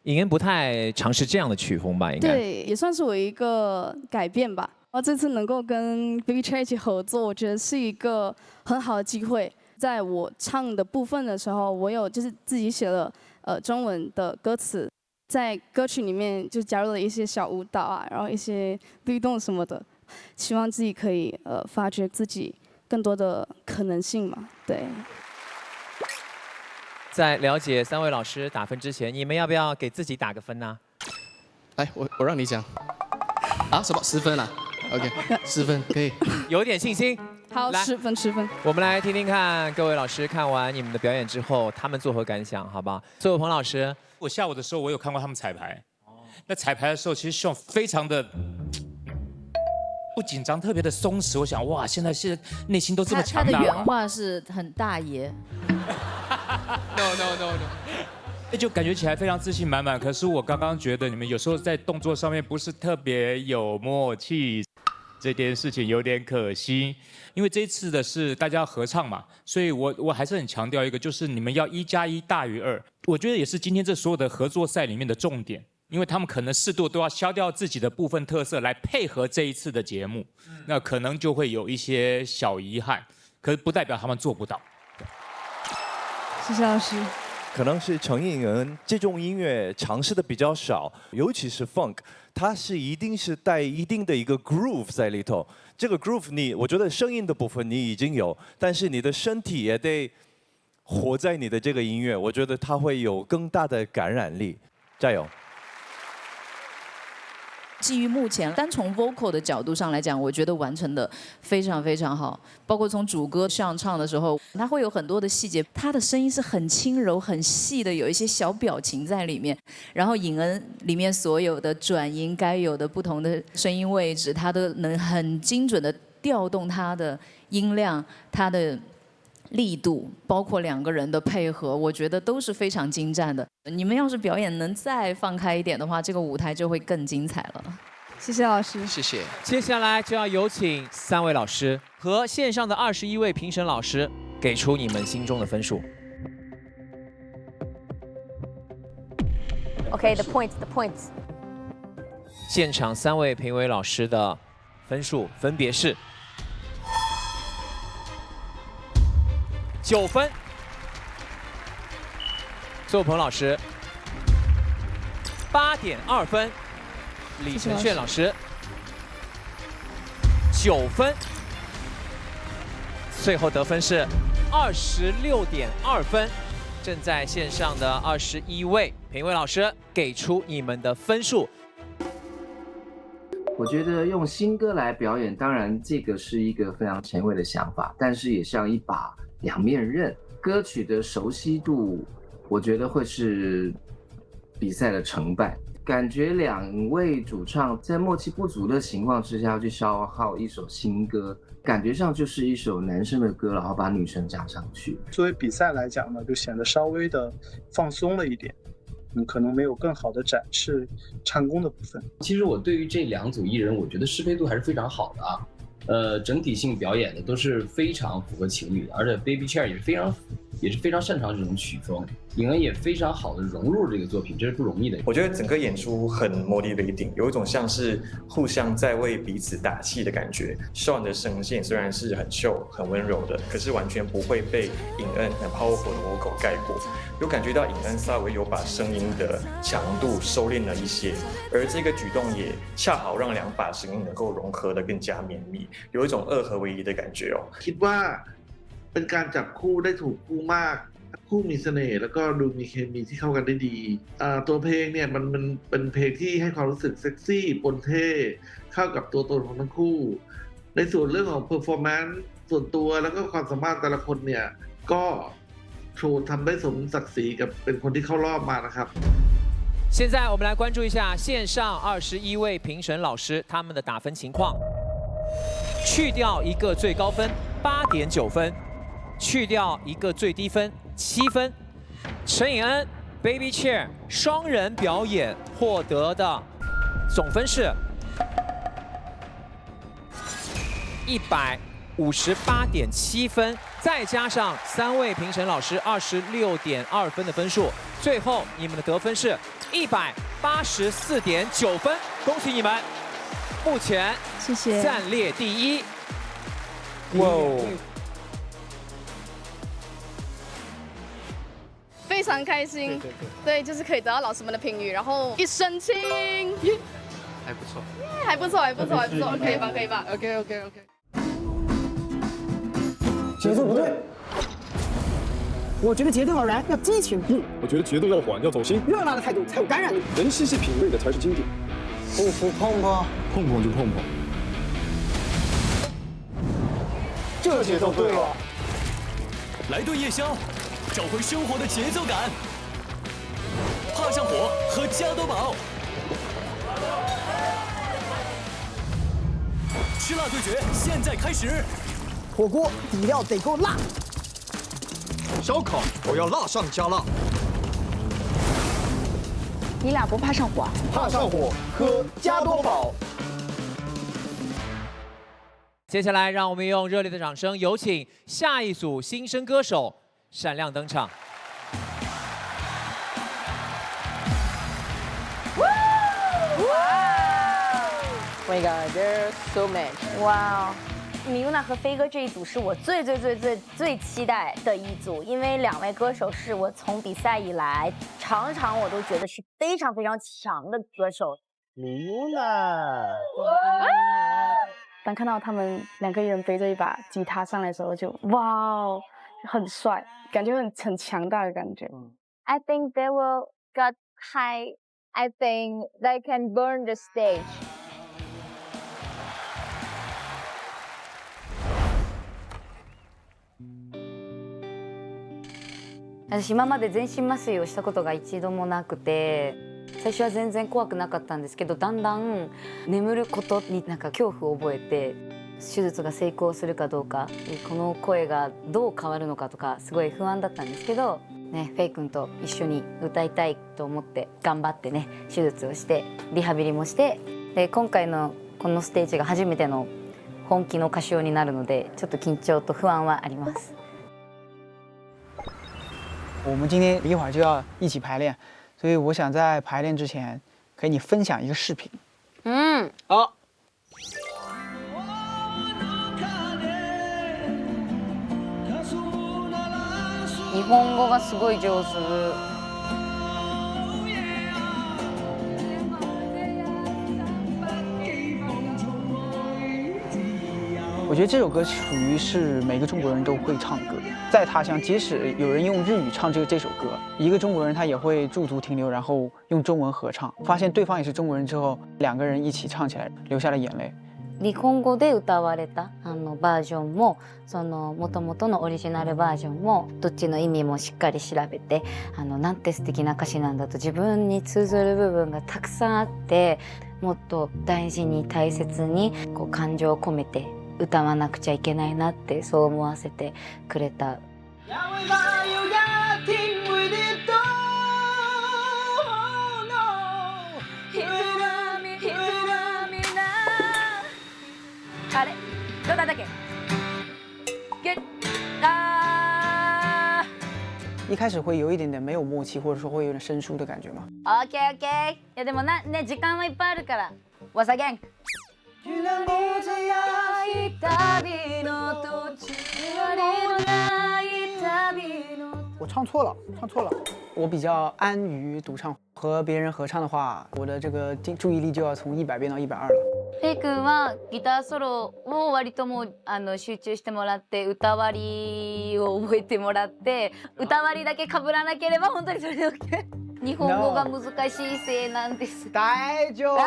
尹恩不太尝试这样的曲风吧？应该。对，也算是我一个改变吧。然后这次能够跟 Baby Chair 一起合作，我觉得是一个很好的机会。在我唱的部分的时候，我有就是自己写了中文的歌词，在歌曲里面就加入了一些小舞蹈啊，然后一些律动什么的，希望自己可以发掘自己更多的可能性嘛。对。在了解三位老师打分之前，你们要不要给自己打个分呢？来，我让你讲。啊，什么10分啊 ？OK， 10分可以。有点信心。好，10分，10分。我们来听听看各位老师看完你们的表演之后，他们作何感想？好吧，作为彭老师，我下午的时候我有看过他们彩排。那彩排的时候，其实Sean非常的不紧张，特别的松弛。我想，哇，现在内心都这么强大。他的原话是很大爷。No， 就感觉起来非常自信满满。可是我刚刚觉得你们有时候在动作上面不是特别有默契，这件事情有点可惜。因为这一次的是大家合唱嘛，所以我还是很强调一个，就是你们要1+1大于2。我觉得也是今天这所有的合作赛里面的重点，因为他们可能适度都要消掉自己的部分特色来配合这一次的节目，那可能就会有一些小遗憾，可是不代表他们做不到。谢谢老师。可能是陈颖恩这种音乐尝试的比较少，尤其是 funk， 它是一定是带一定的一个 groove 在里头。这个 groove 我觉得声音的部分你已经有，但是你的身体也得活在你的这个音乐，我觉得它会有更大的感染力。加油！基于目前单从 vocal 的角度上来讲，我觉得完成的非常非常好。包括从主歌上唱的时候，它会有很多的细节，他的声音是很轻柔、很细的，有一些小表情在里面。然后尹恩里面所有的转音该有的不同的声音位置，他都能很精准的调动他的音量、他的力度，包括两个人的配合，我觉得都是非常精湛的。你们要是表演能再放开一点的话，这个舞台就会更精彩了。谢谢老师。谢谢。接下来就要有请3位老师和线上的21位评审老师给出你们心中的分数。Okay, the points. 现场3位评委老师的分数分别是9分。邹鹏老师8.2分，李承铉老师9分，最后得分是26.2分。正在线上的21位评委老师给出你们的分数。我觉得用新歌来表演，当然这个是一个非常前卫的想法，但是也像一把两面刃。歌曲的熟悉度，我觉得会是比赛的成败。感觉2位主唱在默契不足的情况之下要去消耗一首新歌，感觉上就是一首男生的歌，然后把女生加上去。作为比赛来讲呢，就显得稍微的放松了一点，可能没有更好的展示唱功的部分。其实我对于这2组艺人，我觉得适配度还是非常好的啊。整体性表演的都是非常符合情侣的，而且 Baby Chair 也是非常擅长这种曲风，尹恩也非常好的融入这个作品，这是不容易的。我觉得整个演出很 motivating， 有一种像是互相在为彼此打气的感觉。Sean 的声线虽然是很秀、很温柔的，可是完全不会被尹恩很 powerful 的 vocal 盖过。有感觉到尹恩稍微有把声音的强度收敛了一些，而这个举动也恰好让2把声音能够融合得更加绵密，有一种2合为1的感觉哦。คิดว่าเป็นการจับคู่ได้ถูกคู่มากคู่มีเสน่ห์แล้วก็ดูมีเคมีที่เข้ากันได้ดีตัวเพลงเนี่ยมันเป็นเพลงที่ให้ความรู้สึกเซ็กซี่ปนเท่เข้ากับตัวตนของทั้งคู่ในส่วนเรื่องของเพอร์ฟอร์แมนซ์ส่วนตัวแล้วก็ความสามารถแต่ละคนเนี่ยก็โชว์ทำได้สมศักดิ์ศรีกับเป็นคนที่เข้ารอบมานะครับ现在我们来关注一下线上21位评审老师他们的打分情况。去掉一个最高分8.9分，去掉一个最低分7分。陈颖恩 Baby Chair 双人表演获得的总分是158.7分，再加上3位评审老师26.2分的分数，最后你们的得分是184.9分，恭喜你们！目前谢谢暂列第1。哇哦！非常开心，对，就是可以得到老师们的评语，然后一身轻，还不错，还不错，还不错，还不错，可以吧，可以吧 ？OK。节奏不对，我觉得节奏要燃，要激情。我觉得节奏要缓，要走心。热辣的态度才有感染力，能细细品味的才是经典。不服碰碰，碰碰就碰碰。这节奏对了。来顿夜宵，找回生活的节奏感。怕上火，喝加多宝。吃辣对决现在开始。火锅底料得够辣。烧烤我要辣上加辣。你俩不怕上火？怕上火，喝加多宝。接下来，让我们用热烈的掌声，有请下一组新生歌手闪亮登场。Oh my god, there's so much! 哇，米露娜和飞哥这一组是我最期待的一组，因为2位歌手是我从比赛以来常常我都觉得是非常强的歌手。米露娜。当看到他们2个人背着一把吉他上来的时候，就哇，很帅，感觉很强大的感觉。I think they will get high. I think they can burn the stage. 私今まで全身麻酔をしたことが一度もなくて、最初は全然怖くなかったんですけど、だんだん眠ることになんか恐怖を覚えて、手術が成功するかどうか、この声がどう変わるのかとかすごい不安だったんですけど、ね、フェイ君と一緒に歌いたいと思って頑張ってね、手術をしてリハビリもして、で今回のこのステージが初めての本気の歌唱になるので、ちょっと緊張と不安はあります。我们今天一会儿就要一起排练，所以我想在排练之前给你分享一个视频。好。本語がすごい上手。我觉得这首歌属于是每个中国人都会唱歌，在他乡，即使有人用日语唱这首歌，一个中国人他也会驻足停留，然后用中文合唱，发现对方也是中国人之后，两个人一起唱起来，流下了眼泪。日本語で歌われたバージョンもその元々のオリジナルバージョンもどっちの意味もしっかり調べてなんて素敵な歌詞なんだと自分に通ずる部分がたくさんあってもっと大事に大切にこう感情を込めて歌わなくちゃいけないなってそう思わせてくれた。あれどうだったっけ？一开始会有一点点没有默契，或者说会有点生疏的感觉吗？ OK。 いやでもね時間はいっぱいあるから。Once again。我唱错了。我比较安于独唱，和别人合唱的话，我的这个注意力就要从100变到120了。フェイ君はギターソロを割ともう集中してもらって歌割りを覚えてもらって歌割りだけ被らなければ本当にそれで OK。 日本語が難しいせいなんです。大丈夫。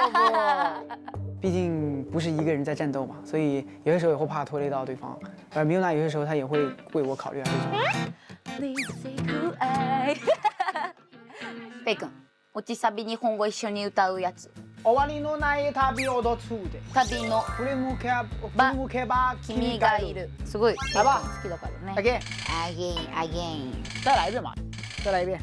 毕竟不是一个人在战斗嘛，所以有些时候也会怕拖累到对方。而米欧娜有些时候她也会为我考虑啊这种。フェイ君、落ちサビ日本語一緒に歌うやつ。終わりのない旅をどつで。旅の振り向けば君がいる。すごい。好吧。好きだからね。Again。再来一遍嘛，再来一遍。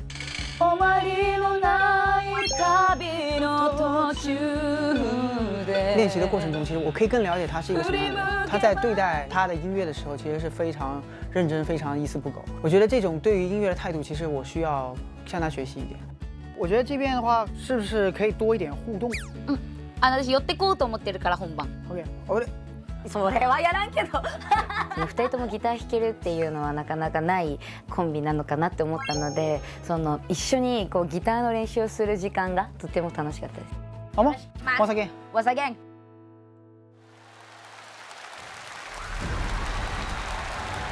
終わりのない旅の途中で。练习的过程中，其实我可以更了解他是一个什么样的人。他在对待他的音乐的时候，其实是非常认真、非常一丝不苟。我觉得这种对于音乐的态度，其实我需要向他学习一点。我觉得这边的话，是不是可以多一点互动？私寄ってこうと思ってるから本番。OK。それはやらんけど。2人ともギター弾けるっていうのはなかなかないコンビなのかなって思ったので、一緒にこうギターの練習をする時間がとても楽しかったです。好吗？Once again。Once again。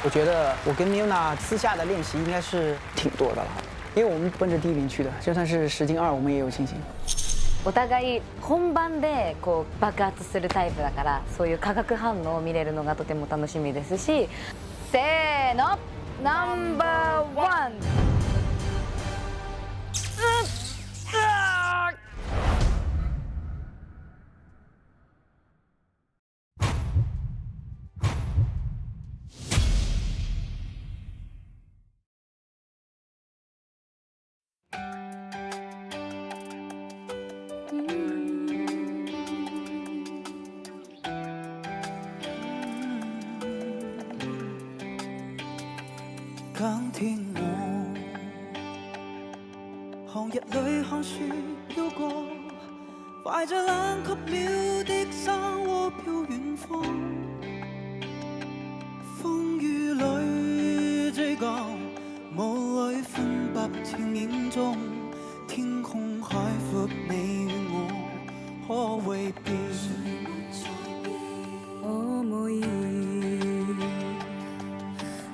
我觉得我跟米欧娜私下的练习应该是挺多的了，因为我们奔着第1名去的，就算是10进2，我们也有信心。お互い本番でこう爆発するタイプだから、そういう化学反応を見れるのがとても楽しみですし、せーの、ナンバーワン。剛聽我，寒日裏看雪飄過，懷着冷卻了的沙窩飄遠方，風雨裏追趕，霧裏寬白情影中，天空海闊，你與我可會變？思い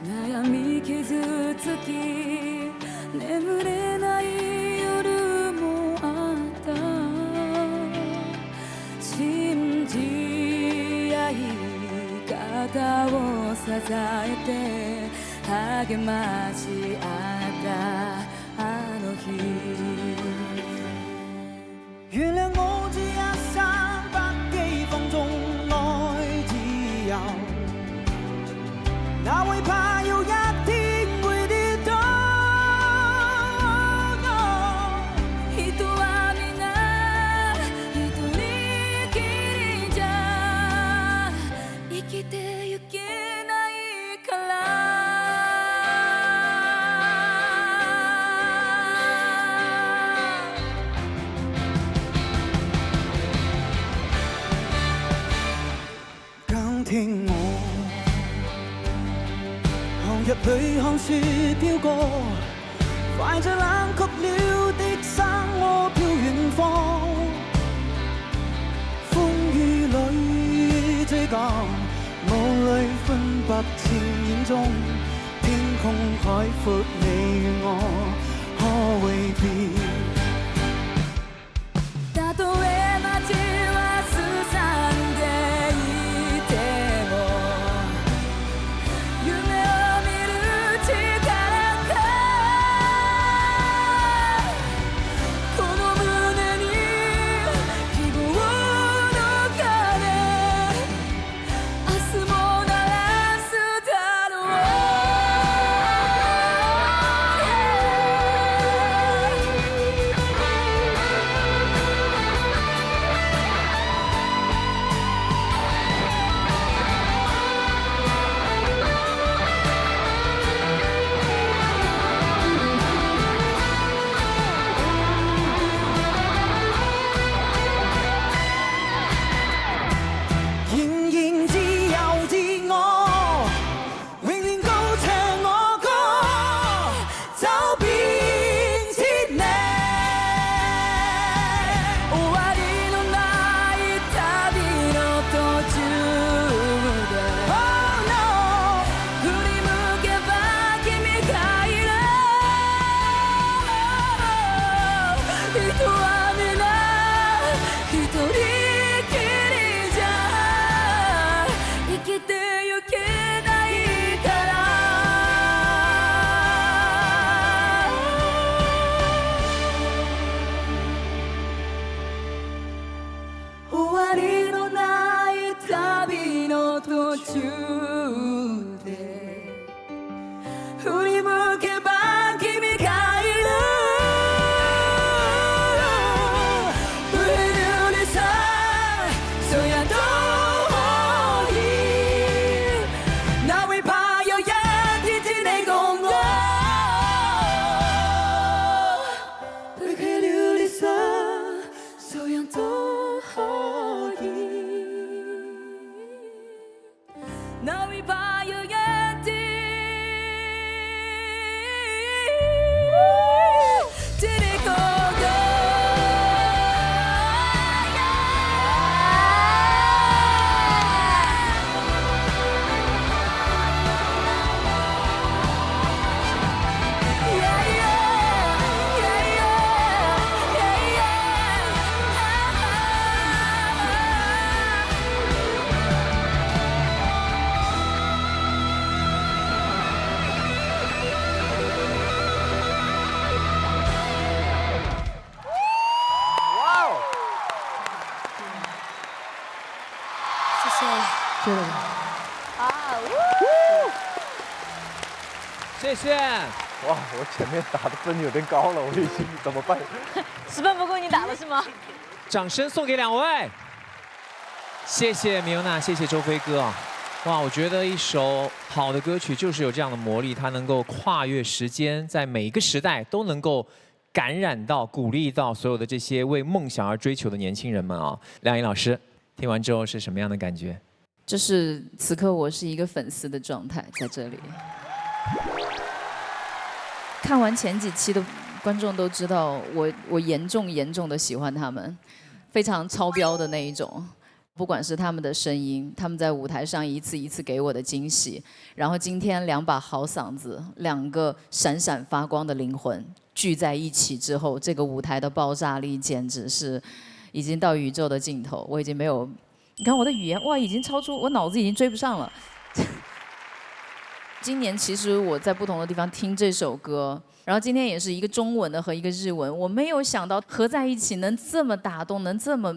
悩み傷つき眠れない夜もあった信じ合い肩を支えて励まし合ったあの日原諒我這一生不羈放縱愛自由，哪會怕有一天會跌倒？人は皆一人きりじゃ生きてゆけないから剛聽我，寒入去看雪飄過，懷着冷卻了的生窩飄遠方。風雨裏追趕，霧裏分白前眼中，天空海闊，你與我可會變？たとえ街はすさんでいても夢を見る力がこの胸に希望の鐘明日も鳴らすだろう。仍然自由自我，永遠高唱我歌，走遍千里。終わりのない旅の途中で Oh no 振り向けば君がいる。人は皆一人きりじゃ生きてゆけないから終わりのない旅の途中で振り向けば君がいる。Blir det så så jag dålig när vi bara gör det till en gång. Blir det så så jag dålig när vi bara gör det till en gång. 谢谢。谢谢。哇，我前面打的分有点高了，我已经怎么办10分不够你打了是吗？掌声送给两位，谢谢米欧娜，谢谢周飞哥啊！哇，我觉得一首好的歌曲就是有这样的魔力，它能够跨越时间，在每一个时代都能够感染到、鼓励到所有的这些为梦想而追求的年轻人们啊！梁颖老师，听完之后是什么样的感觉？就是此刻我是一个粉丝的状态，在这里。看完前几期的观众都知道，我严重的喜欢他们，非常超标的那一种。不管是他们的声音，他们在舞台上一次一次给我的惊喜，然后今天两把好嗓子，两个闪闪发光的灵魂聚在一起之后，这个舞台的爆炸力简直是已经到宇宙的尽头，我已经没有。你看我的语言，哇，已经超出我脑子，已经追不上了。今年其实我在不同的地方听这首歌，然后今天也是一个中文的和一个日文，我没有想到合在一起能这么打动，能这么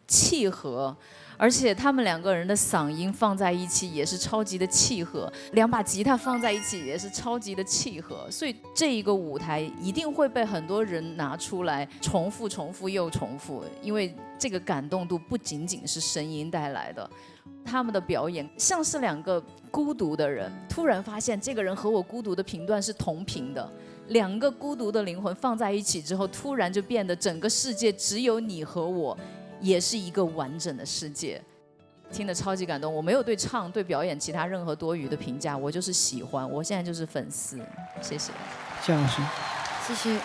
契合。而且他们两个人的嗓音放在一起也是超级的契合，两把吉他放在一起也是超级的契合，所以这一个舞台一定会被很多人拿出来重复、重复又重复，因为这个感动度不仅仅是声音带来的，他们的表演像是两个孤独的人，突然发现这个人和我孤独的频段是同频的。两个孤独的灵魂放在一起之后，突然就变得整个世界只有你和我，也是一个完整的世界。听得超级感动。我没有对唱、对表演其他任何多余的评价，我就是喜欢，我现在就是粉丝。谢谢。谢老师，谢谢。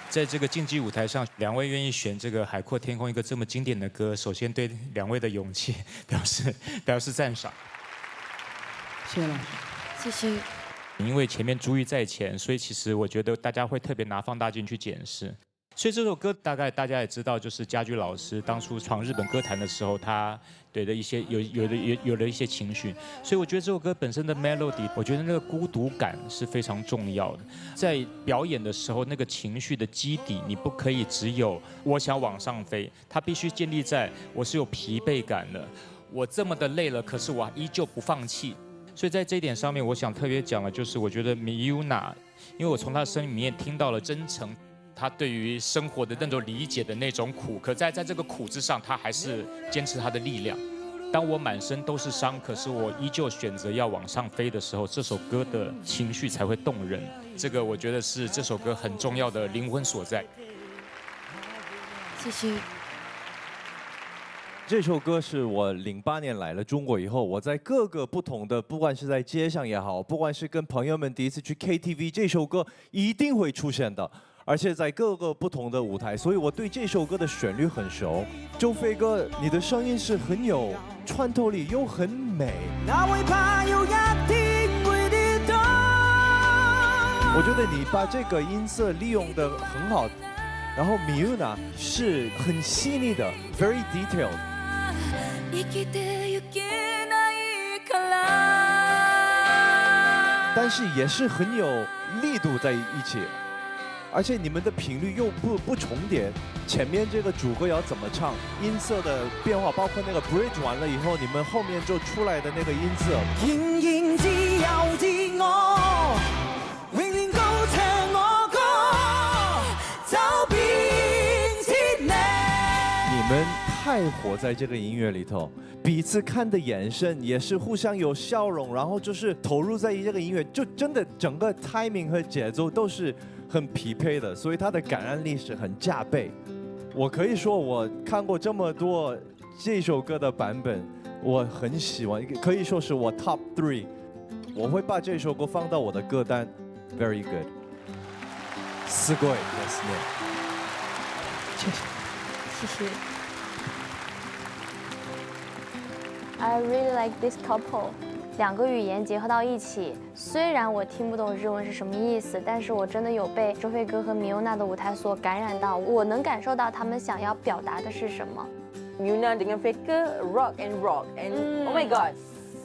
在这个竞技舞台上，两位愿意选这个《海阔天空》一个这么经典的歌，首先对两位的勇气表示赞赏。谢谢老师。谢谢。因为前面珠玉在前，所以其实我觉得大家会特别拿放大镜去检视。所以这首歌大概大家也知道，就是家驹老师当初闯日本歌坛的时候，他对的一些有的一些情绪。所以我觉得这首歌本身的 melody， 我觉得那个孤独感是非常重要的。在表演的时候，那个情绪的基底，你不可以只有我想往上飞，它必须建立在我是有疲惫感的，我这么的累了，可是我依旧不放弃。所以在这一点上面，我想特别讲的就是，我觉得 Miyuna， 因为我从她的声音里面听到了真诚。他对于生活的那种理解的那种苦，可在这个苦之上，他还是坚持他的力量。当我满身都是伤，可是我依旧选择要往上飞的时候，这首歌的情绪才会动人。这个我觉得是这首歌很重要的灵魂所在。谢谢。这首歌是我08年来了中国以后，我在各个不同的，不管是在街上也好，不管是跟朋友们第一次去 KTV， 这首歌一定会出现的。而且在各个不同的舞台，所以我对这首歌的旋律很熟。周飞哥，你的声音是很有穿透力，又很美。我觉得你把这个音色利用得很好。然后 Miyuna 是很细腻的 ，very detailed。但是也是很有力度在一起。而且你们的频率又不重叠，前面这个主歌要怎么唱，音色的变化，包括那个 bridge 完了以后，你们后面就出来的那个音色。仍然自由自我，永遠高唱我歌，走遍千里。你们太活在这个音乐里头，彼此看的眼神也是互相有笑容，然后就是投入在这个音乐，就真的整个 timing 和节奏都是很匹配的，所以它的感染力是很加倍。我可以说我看过这么多这首歌的版本，我很喜欢，可以说是我 top 3。我会把这首歌放到我的歌单 ，very good。すごいですね。谢谢。谢谢。I really like this couple。两个语言结合到一起，虽然我听不懂日文是什么意思，但是我真的有被周飞哥和Miyuna的舞台所感染到，我能感受到他们想要表达的是什么。Miyuna dengan Faker rock and oh my god,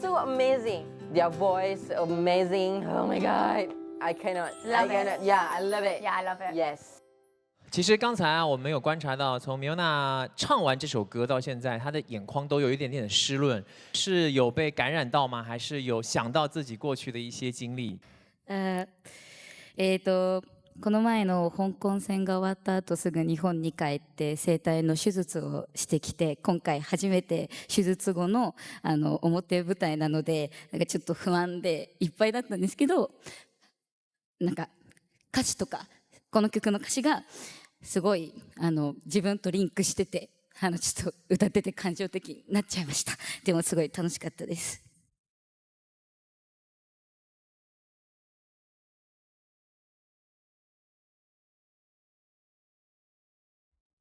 so amazing. Their voice amazing. Oh my god, I cannot. Yeah, I love it. Yeah, I love it. Yes. 其实刚才我们有观察到，从Miyuna唱完这首歌到现在，她的眼眶都有一点点的湿润，是有被感染到吗？还是有想到自己过去的一些经历？この前の香港戦が終わった後すぐ日本に帰って声帯の手術をしてきて、今回初めて手術後の表舞台なので、なんかちょっと不安でいっぱいだったんですけど、なんか歌詞とかこの曲の歌詞がすごい自分とリンクしてて、ちょっと歌ってて感情的になっちゃいました。でもすごい楽しかったです。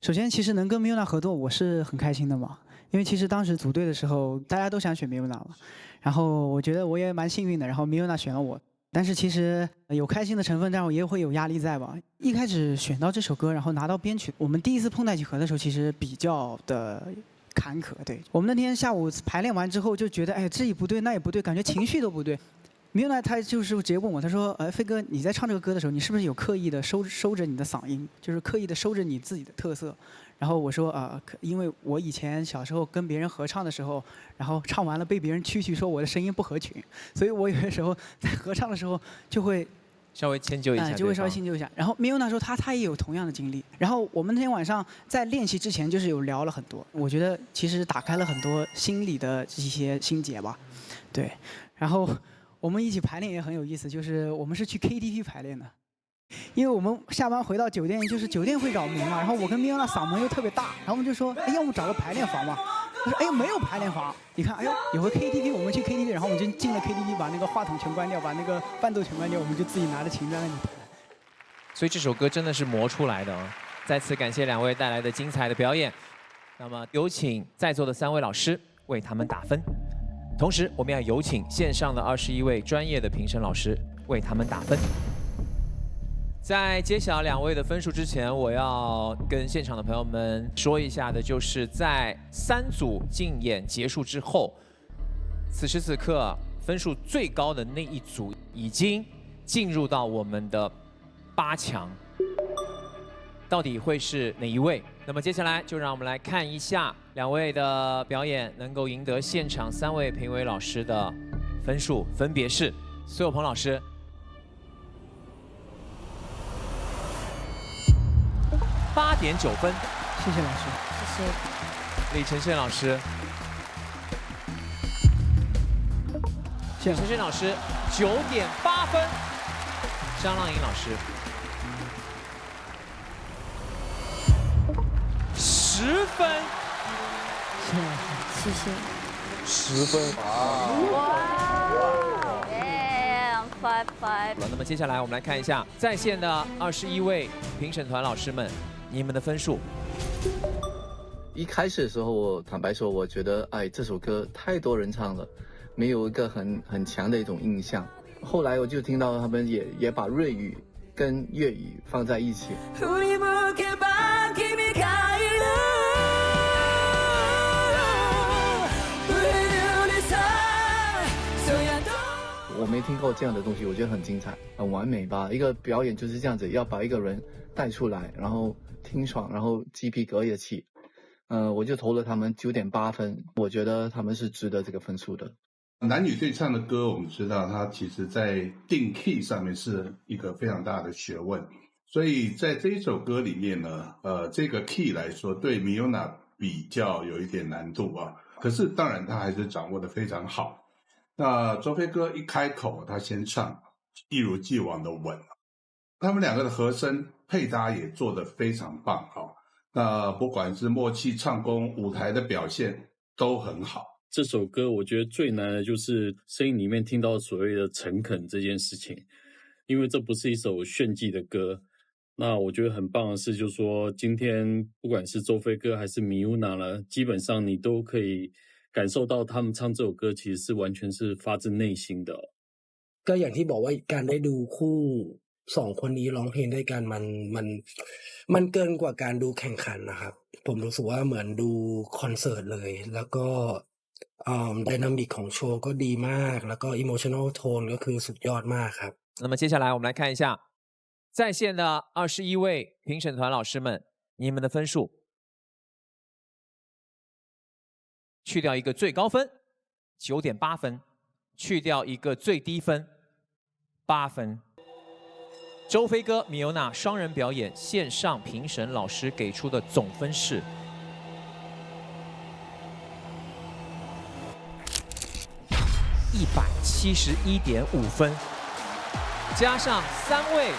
首先，其实能跟 Miyuna 合作，我是很开心的嘛。因为其实当时组队的时候，大家都想选 Miyuna 嘛。然后我觉得我也蛮幸运的，然后 Miyuna 选了我。但是其实有开心的成分，但是也会有压力在吧。一开始选到这首歌，然后拿到编曲，我们第一次碰在一起合的时候，其实比较的坎坷。对，我们那天下午排练完之后，就觉得哎，这也不对，那也不对，感觉情绪都不对。Miyuna 他就是直接问我，他说：“飞哥，你在唱这个歌的时候，你是不是有刻意的收着你的嗓音，就是刻意的收着你自己的特色？”然后我说：“因为我以前小时候跟别人合唱的时候，然后唱完了被别人蛐说我的声音不合群，所以我有的时候在合唱的时候就会稍微迁就一下，就会稍微迁就一下。然后Miyuna说他也有同样的经历。然后我们那天晚上在练习之前就是有聊了很多，我觉得其实打开了很多心里的一些心结吧，对。然后我们一起排练也很有意思，就是我们是去 KTV 排练的，因为我们下班回到酒店，就是酒店会扰民嘛。然后我跟Miyuna嗓门又特别大，然后我们就说，哎，要不找个排练房嘛。他说哎呦没有排练房，你看哎呦有个 KTV， 我们去 KTV， 然后我们就进了 KTV， 把那个话筒全关掉，把那个伴奏全关掉，我们就自己拿着琴在那里弹。所以这首歌真的是磨出来的啊！再次感谢2位带来的精彩的表演。那么有请在座的3位老师为他们打分，同时我们要有请线上的21位专业的评审老师为他们打分。在揭晓2位的分数之前，我要跟现场的朋友们说一下的，就是在3组竞演结束之后，此时此刻分数最高的那一组已经进入到我们的8强，到底会是哪一位？那么接下来就让我们来看一下2位的表演能够赢得现场3位评委老师的分数，分别是苏有朋老师8.9分，谢谢老师，谢谢。李承宪老师，谢谢承宪老师9.8分，张浪颖老师10分，谢谢。 10分哇！555。那么接下来我们来看一下在线的21位评审团老师们，你们的分数。一开始的时候，我坦白说，我觉得哎这首歌太多人唱了，没有一个很强的一种印象。后来我就听到他们也把瑞语跟粤语放在一起。我没听过这样的东西，我觉得很精彩，很完美吧。一个表演就是这样子，要把一个人带出来，然后听爽，然后鸡皮疙瘩起。我就投了他们9.8分，我觉得他们是值得这个分数的。男女对唱的歌，我们知道它其实在定 key 上面是一个非常大的学问，所以在这一首歌里面呢，这个 key 来说对 Miona 比较有一点难度啊。可是当然他还是掌握得非常好。那周飞哥一开口，他先唱，一如既往的稳。他们2个的和声配搭也做得非常棒啊。那不管是默契、唱功、舞台的表现都很好。这首歌我觉得最难的就是声音里面听到所谓的诚恳这件事情，因为这不是一首炫技的歌。那我觉得很棒的是，就是说今天不管是周飞哥还是Miona呢，基本上你都可以感受到他们唱这首歌其实是完全是发自内心的。ก็อย่างที่บอกว่าการได้ดูคู่2คนนี้ร้องเพลงด้วยกันมันเกินกว่าการดูแข่งขันนะครับผมรู้สึกว่าเหมือนดูคอนเสิร์ตเลยแล้วก็ไดนามิกของโชว์ก็ดีมากแล้วก็อิโมชันนอลโทนก็คือสุดยอดมากครับ那么接下来我们来看一下在线的21位评审团老师们，你们的分数去掉一个最高分9.8分，去掉一个最低分8分。周飞哥、Miona 双人表演线上评审老师给出的总分是171.5分，加上3位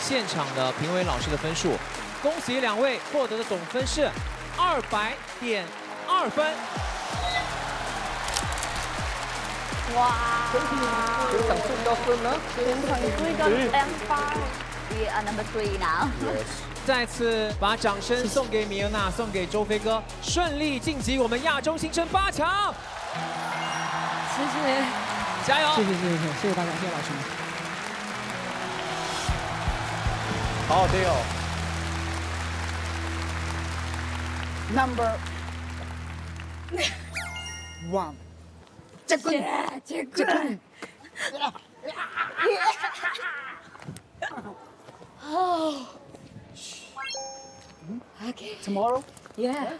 现场的评委老师的分数，恭喜2位获得的总分是200.2分。哇！全场最高分呢？全场最高分5。We are number 3 now. 再次把掌声送给Miona，送给周飞哥，顺利晋级我们亚洲新生8强。谢谢，加油！谢谢大家，谢谢老师们。好好听哦。Number 1，结棍，结棍。Oh. Okay. Tomorrow? Yeah.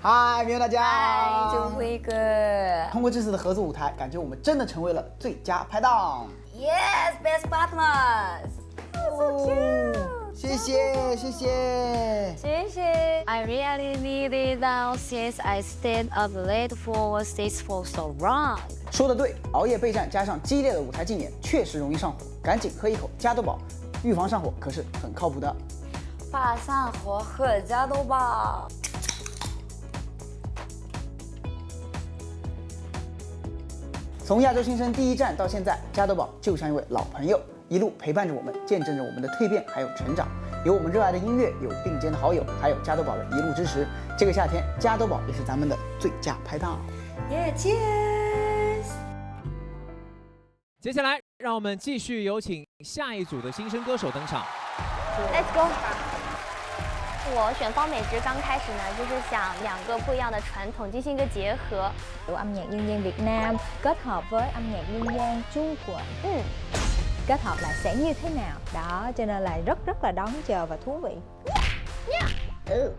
Hi， 大家。嗨，周辉哥。通过这次的合作舞台，感觉我们真的成为了最佳拍档。Yes, best partners. So cute. 谢谢。谢谢。I really need it now since I stayed up late for stage for so long. 说得对，熬夜备战加上激烈的舞台竞演，确实容易上火。赶紧喝一口加多宝，预防上火可是很靠谱的。爬山河和加多宝。从亚洲新生第一站到现在，加多宝就像一位老朋友，一路陪伴着我们，见证着我们的蜕变还有成长。有我们热爱的音乐，有并肩的好友，还有加多宝的一路支持。这个夏天，加多宝也是咱们的最佳拍档。Cheers！ 接下来，让我们继续有请下一组的新生歌手登场。Let's go！ 我选方美芝刚开始呢，就是想两个不一样的传统进行一个结合。Âm nhạc dân gian Việt Nam kết hợp với âm nhạc dân gian Trung Quốc. Kết hợp lại sẽ như thế nào? Đó, cho nên là rất là đón chờ và thú vị. Yeah.